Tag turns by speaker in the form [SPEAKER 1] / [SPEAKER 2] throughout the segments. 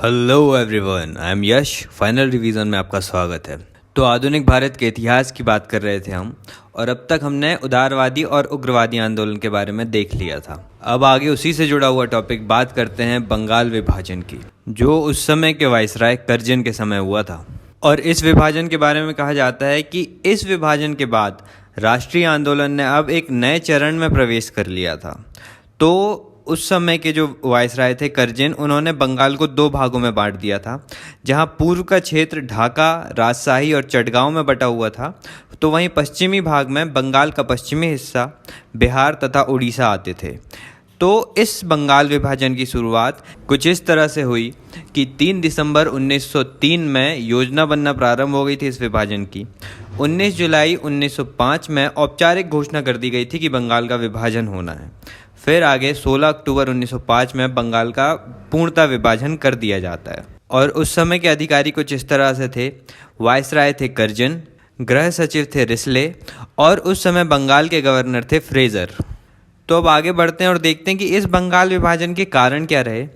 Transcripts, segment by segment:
[SPEAKER 1] Hello everyone, I am Yash. Final revision में आपका स्वागत है। तो आधुनिक भारत के इतिहास की बात कर रहे थे हम, और अब तक हमने उदारवादी और उग्रवादी आंदोलन के बारे में देख लिया था। अब आगे उसी से जुड़ा हुआ टॉपिक बात करते हैं बंगाल विभाजन की, जो उस समय के वाइसराय करजन के समय हुआ था। और इस विभाजन के बारे में कहा जाता है कि इस विभाजन के बाद राष्ट्रीय आंदोलन ने अब एक नए चरण में प्रवेश कर लिया था। तो उस समय के जो वाइसराय थे करजन, उन्होंने बंगाल को दो भागों में बांट दिया था। जहां पूर्व का क्षेत्र ढाका, राजशाही और चटगांव में बटा हुआ था, तो वहीं पश्चिमी भाग में बंगाल का पश्चिमी हिस्सा, बिहार तथा उड़ीसा आते थे। तो इस बंगाल विभाजन की शुरुआत कुछ इस तरह से हुई कि 3 दिसंबर 1903 में योजना बनना प्रारंभ हो गई थी इस विभाजन की। 19 जुलाई 1905 में औपचारिक घोषणा कर दी गई थी कि बंगाल का विभाजन होना है। फिर आगे 16 अक्टूबर 1905 में बंगाल का पूर्णतः विभाजन कर दिया जाता है। और उस समय के अधिकारी कुछ इस तरह से थे। वाइसराय थे करजन, गृह सचिव थे रिस्ले, और उस समय बंगाल के गवर्नर थे फ्रेजर। तो अब आगे बढ़ते हैं और देखते हैं कि इस बंगाल विभाजन के कारण क्या रहे।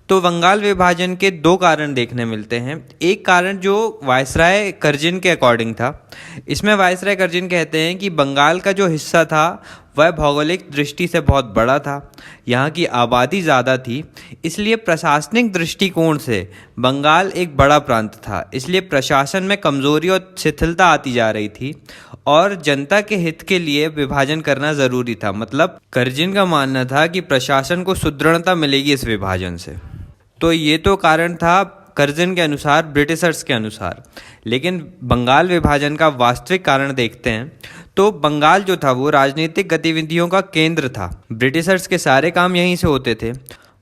[SPEAKER 1] तो बंगाल विभाजन के दो कारण देखने मिलते हैं। एक कारण जो वाइसराय करजन के अकॉर्डिंग था, इसमें वाइसराय करजन कहते हैं कि बंगाल का जो हिस्सा था वह भौगोलिक दृष्टि से बहुत बड़ा था, यहाँ की आबादी ज़्यादा थी, इसलिए प्रशासनिक दृष्टिकोण से बंगाल एक बड़ा प्रांत था। इसलिए प्रशासन में कमज़ोरी और शिथिलता आती जा रही थी, और जनता के हित के लिए विभाजन करना ज़रूरी था। मतलब करजन का मानना था कि प्रशासन को सुदृढ़ता मिलेगी इस विभाजन से। तो ये तो कारण था करजन के अनुसार, ब्रिटिशर्स के अनुसार। लेकिन बंगाल विभाजन का वास्तविक कारण देखते हैं तो बंगाल जो था वो राजनीतिक गतिविधियों का केंद्र था। ब्रिटिशर्स के सारे काम यहीं से होते थे,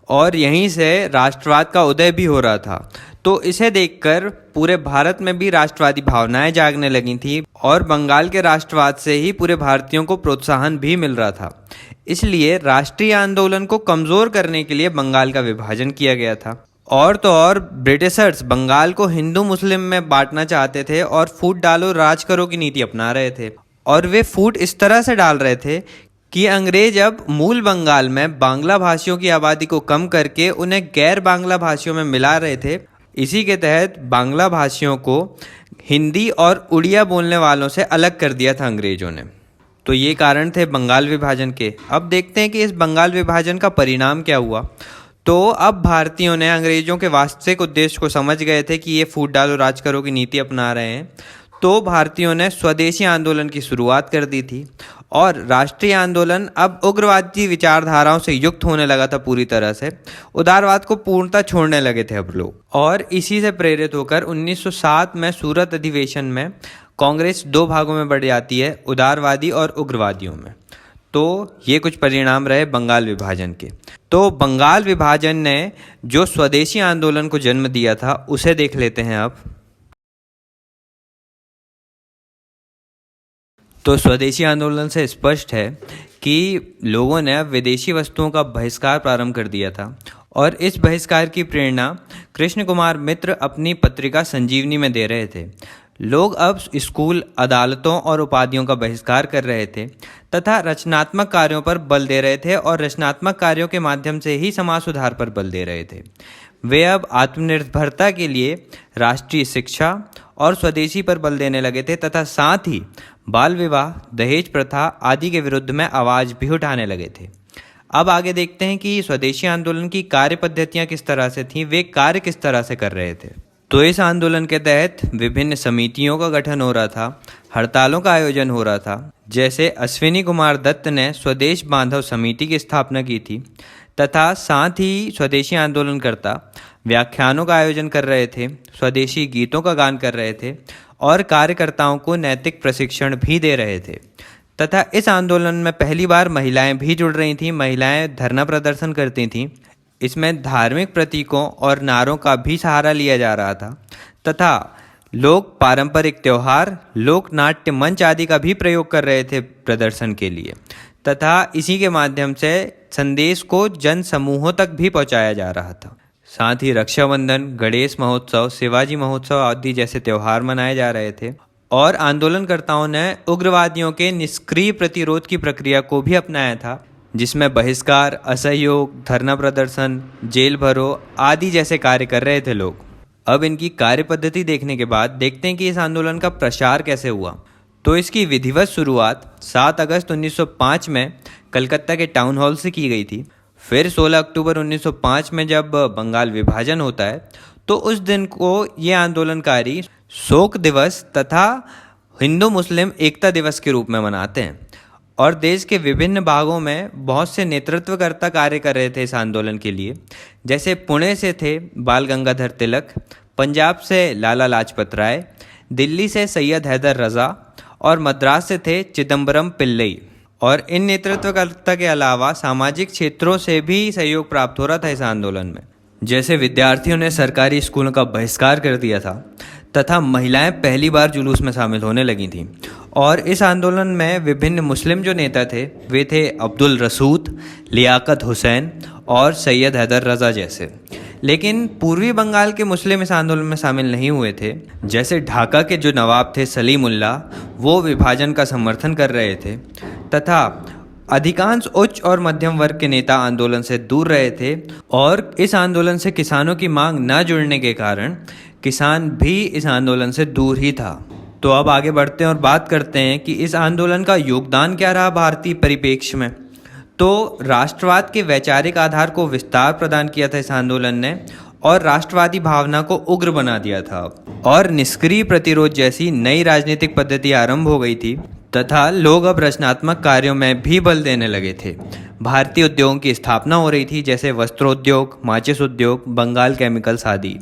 [SPEAKER 1] और यहीं से राष्ट्रवाद का उदय भी हो रहा था। तो इसे देखकर पूरे भारत में भी राष्ट्रवादी भावनाएं जागने लगी थी, और बंगाल के राष्ट्रवाद से ही पूरे भारतीयों को प्रोत्साहन भी मिल रहा था। इसलिए राष्ट्रीय आंदोलन को कमज़ोर करने के लिए बंगाल का विभाजन किया गया था। और तो और ब्रिटिशर्स बंगाल को हिंदू मुस्लिम में बांटना चाहते थे, और फूट डालो राज करो की नीति अपना रहे थे। और वे फूट इस तरह से डाल रहे थे कि अंग्रेज अब मूल बंगाल में बांग्ला भाषियों की आबादी को कम करके उन्हें गैर बांग्ला भाषियों में मिला रहे थे। इसी के तहत बांग्ला भाषियों को हिंदी और उड़िया बोलने वालों से अलग कर दिया था अंग्रेजों ने। तो ये कारण थे बंगाल विभाजन के। अब देखते हैं कि इस बंगाल विभाजन का परिणाम क्या हुआ। तो अब भारतीयों ने अंग्रेजों के वास्तविक उद्देश्य को समझ गए थे कि ये फूट डालो राज करो की नीति अपना रहे हैं। तो भारतीयों ने स्वदेशी आंदोलन की शुरुआत कर दी थी, और राष्ट्रीय आंदोलन अब उग्रवादी विचारधाराओं से युक्त होने लगा था पूरी तरह से। उदारवाद को पूर्णतः छोड़ने लगे थे अब लोग। और इसी से प्रेरित होकर 1907 में सूरत अधिवेशन में कांग्रेस दो भागों में बढ़ जाती है, उदारवादी और उग्रवादियों में। तो ये कुछ परिणाम रहे बंगाल विभाजन के। तो बंगाल विभाजन ने जो स्वदेशी आंदोलन को जन्म दिया था उसे देख लेते हैं अब। तो स्वदेशी आंदोलन से स्पष्ट है कि लोगों ने विदेशी वस्तुओं का बहिष्कार प्रारंभ कर दिया था, और इस बहिष्कार की प्रेरणा कृष्ण कुमार मित्र अपनी पत्रिका संजीवनी में दे रहे थे। लोग अब स्कूल, अदालतों और उपाधियों का बहिष्कार कर रहे थे, तथा रचनात्मक कार्यों पर बल दे रहे थे, और रचनात्मक कार्यों के माध्यम से ही समाज सुधार पर बल दे रहे थे। वे अब आत्मनिर्भरता के लिए राष्ट्रीय शिक्षा और स्वदेशी पर बल देने लगे थे, तथा साथ ही बाल विवाह, दहेज प्रथा आदि के विरुद्ध में आवाज़ भी उठाने लगे थे। अब आगे देखते हैं कि स्वदेशी आंदोलन की कार्य पद्धतियाँ किस तरह से थीं, वे कार्य किस तरह से कर रहे थे। तो इस आंदोलन के तहत विभिन्न समितियों का गठन हो रहा था, हड़तालों का आयोजन हो रहा था। जैसे अश्विनी कुमार दत्त ने स्वदेश बांधव समिति की स्थापना की थी, तथा साथ ही स्वदेशी आंदोलनकर्ता व्याख्यानों का आयोजन कर रहे थे, स्वदेशी गीतों का गान कर रहे थे, और कार्यकर्ताओं को नैतिक प्रशिक्षण भी दे रहे थे। तथा इस आंदोलन में पहली बार महिलाएं भी जुड़ रही थीं। महिलाएं धरना प्रदर्शन करती थीं। इसमें धार्मिक प्रतीकों और नारों का भी सहारा लिया जा रहा था, तथा लोग पारंपरिक त्यौहार, लोक नाट्य मंच आदि का भी प्रयोग कर रहे थे प्रदर्शन के लिए, तथा इसी के माध्यम से संदेश को जन समूहों तक भी पहुंचाया जा रहा था। साथ ही रक्षाबंधन, गणेश महोत्सव, शिवाजी महोत्सव आदि जैसे त्यौहार मनाए जा रहे थे। और आंदोलनकर्ताओं ने उग्रवादियों के निष्क्रिय प्रतिरोध की प्रक्रिया को भी अपनाया था, जिसमें बहिष्कार, असहयोग, धरना प्रदर्शन, जेल भरो आदि जैसे कार्य कर रहे थे लोग। अब इनकी कार्य पद्धति देखने के बाद देखते हैं कि इस आंदोलन का प्रसार कैसे हुआ। तो इसकी विधिवत शुरुआत 7 अगस्त 1905 में कलकत्ता के टाउन हॉल से की गई थी। फिर 16 अक्टूबर 1905 में जब बंगाल विभाजन होता है तो उस दिन को ये आंदोलनकारी शोक दिवस तथा हिंदू मुस्लिम एकता दिवस के रूप में मनाते हैं। और देश के विभिन्न भागों में बहुत से नेतृत्वकर्ता कार्य कर रहे थे इस आंदोलन के लिए। जैसे पुणे से थे बाल गंगाधर तिलक, पंजाब से लाला लाजपत राय, दिल्ली से सैयद हैदर रज़ा और मद्रास से थे चिदम्बरम पिल्लई। और इन नेतृत्वकर्ता के अलावा सामाजिक क्षेत्रों से भी सहयोग प्राप्त हो रहा था इस आंदोलन में। जैसे विद्यार्थियों ने सरकारी स्कूलों का बहिष्कार कर दिया था तथा महिलाएं पहली बार जुलूस में शामिल होने लगी थीं। और इस आंदोलन में विभिन्न मुस्लिम जो नेता थे वे थे अब्दुल रसूद, लियाकत हुसैन और सैयद हैदर रज़ा जैसे। लेकिन पूर्वी बंगाल के मुस्लिम इस आंदोलन में शामिल नहीं हुए थे। जैसे ढाका के जो नवाब थे सलीमुल्लाह, वो विभाजन का समर्थन कर रहे थे तथा अधिकांश उच्च और मध्यम वर्ग के नेता आंदोलन से दूर रहे थे। और इस आंदोलन से किसानों की मांग न जुड़ने के कारण किसान भी इस आंदोलन से दूर ही था। तो अब आगे बढ़ते हैं और बात करते हैं कि इस आंदोलन का योगदान क्या रहा भारतीय परिप्रेक्ष्य में। तो राष्ट्रवाद के वैचारिक आधार को विस्तार प्रदान किया था इस आंदोलन ने और राष्ट्रवादी भावना को उग्र बना दिया था। और निष्क्रिय प्रतिरोध जैसी नई राजनीतिक पद्धति आरंभ हो गई थी तथा लोग अब रचनात्मक कार्यों में भी बल देने लगे थे। भारतीय उद्योगों की स्थापना हो रही थी, जैसे वस्त्रोद्योग, माचिस उद्योग, बंगाल केमिकल्स आदि।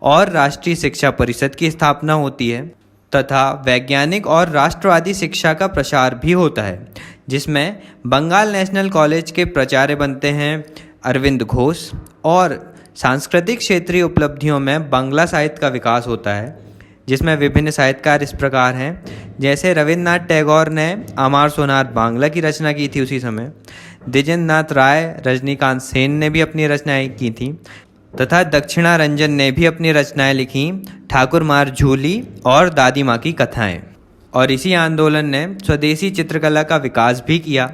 [SPEAKER 1] और राष्ट्रीय शिक्षा परिषद की स्थापना होती है तथा वैज्ञानिक और राष्ट्रवादी शिक्षा का प्रसार भी होता है, जिसमें बंगाल नेशनल कॉलेज के प्राचार्य बनते हैं अरविंद घोष। और सांस्कृतिक क्षेत्रीय उपलब्धियों में बांग्ला साहित्य का विकास होता है, जिसमें विभिन्न साहित्यकार इस प्रकार हैं। जैसे रविन्द्रनाथ टैगोर ने अमार सोनार बांग्ला की रचना की थी उसी समय। द्विजेंद्र नाथ राय, रजनीकांत सेन ने भी अपनी रचनाएं की थी तथा दक्षिणा रंजन ने भी अपनी रचनाएं लिखी, ठाकुर मार झूली और दादी माँ की कथाएं। और इसी आंदोलन ने स्वदेशी चित्रकला का विकास भी किया,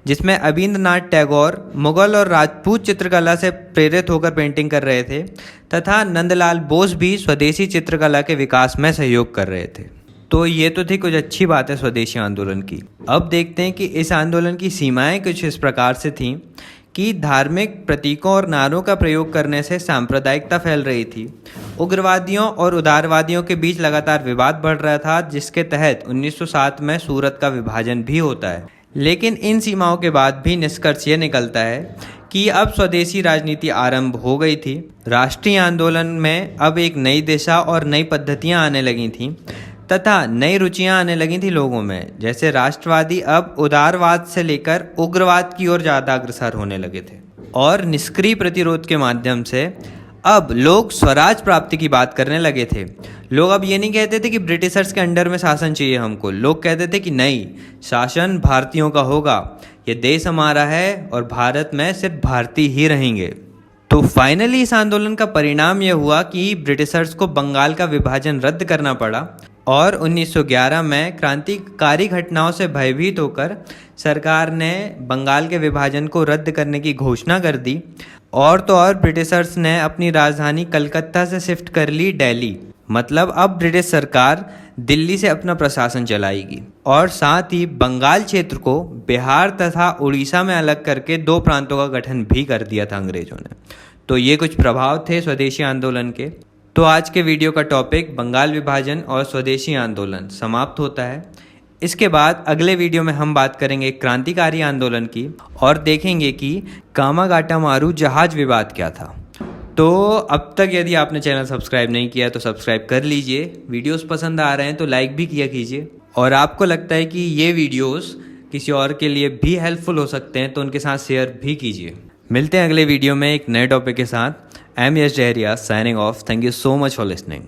[SPEAKER 1] जिसमें अबीन्द्रनाथ टैगोर मुगल और राजपूत चित्रकला से प्रेरित होकर पेंटिंग कर रहे थे तथा नंदलाल बोस भी स्वदेशी चित्रकला के विकास में सहयोग कर रहे थे। तो ये तो थी कुछ अच्छी बातें स्वदेशी आंदोलन की। अब देखते हैं कि इस आंदोलन की सीमाएं कुछ इस प्रकार से थीं कि धार्मिक प्रतीकों और नारों का प्रयोग करने से सांप्रदायिकता फैल रही थी। उग्रवादियों और उदारवादियों के बीच लगातार विवाद बढ़ रहा था, जिसके तहत 1907 में सूरत का विभाजन भी होता है। लेकिन इन सीमाओं के बाद भी निष्कर्ष ये निकलता है कि अब स्वदेशी राजनीति आरंभ हो गई थी। राष्ट्रीय आंदोलन में अब एक नई दिशा और नई पद्धतियां आने लगी थीं तथा नई रुचियां आने लगी थी लोगों में। जैसे राष्ट्रवादी अब उदारवाद से लेकर उग्रवाद की ओर ज़्यादा अग्रसर होने लगे थे। और निष्क्रिय प्रतिरोध के माध्यम से अब लोग स्वराज प्राप्ति की बात करने लगे थे। लोग अब ये नहीं कहते थे कि ब्रिटिशर्स के अंडर में शासन चाहिए हमको। लोग कहते थे कि नहीं, शासन भारतीयों का होगा, ये देश हमारा है और भारत में सिर्फ भारतीय ही रहेंगे। तो फाइनली इस आंदोलन का परिणाम यह हुआ कि ब्रिटिशर्स को बंगाल का विभाजन रद्द करना पड़ा। और 1911 में क्रांतिकारी घटनाओं से भयभीत होकर सरकार ने बंगाल के विभाजन को रद्द करने की घोषणा कर दी। और तो और ब्रिटिशर्स ने अपनी राजधानी कलकत्ता से शिफ्ट कर ली दिल्ली। मतलब अब ब्रिटिश सरकार दिल्ली से अपना प्रशासन चलाएगी। और साथ ही बंगाल क्षेत्र को बिहार तथा उड़ीसा में अलग करके 2 प्रांतों का गठन भी कर दिया था अंग्रेजों ने। तो ये कुछ प्रभाव थे स्वदेशी आंदोलन के। तो आज के वीडियो का टॉपिक बंगाल विभाजन और स्वदेशी आंदोलन समाप्त होता है। इसके बाद अगले वीडियो में हम बात करेंगे क्रांतिकारी आंदोलन की और देखेंगे कि कामागाटा मारू जहाज विवाद क्या था। तो अब तक यदि आपने चैनल सब्सक्राइब नहीं किया तो सब्सक्राइब कर लीजिए। वीडियोस पसंद आ रहे हैं तो लाइक भी किया कीजिए। और आपको लगता है कि ये वीडियोस किसी और के लिए भी हेल्पफुल हो सकते हैं तो उनके साथ शेयर भी कीजिए। मिलते हैं अगले वीडियो में एक नए टॉपिक के साथ। I am Yash Dahariya signing off. Thank you so much for listening.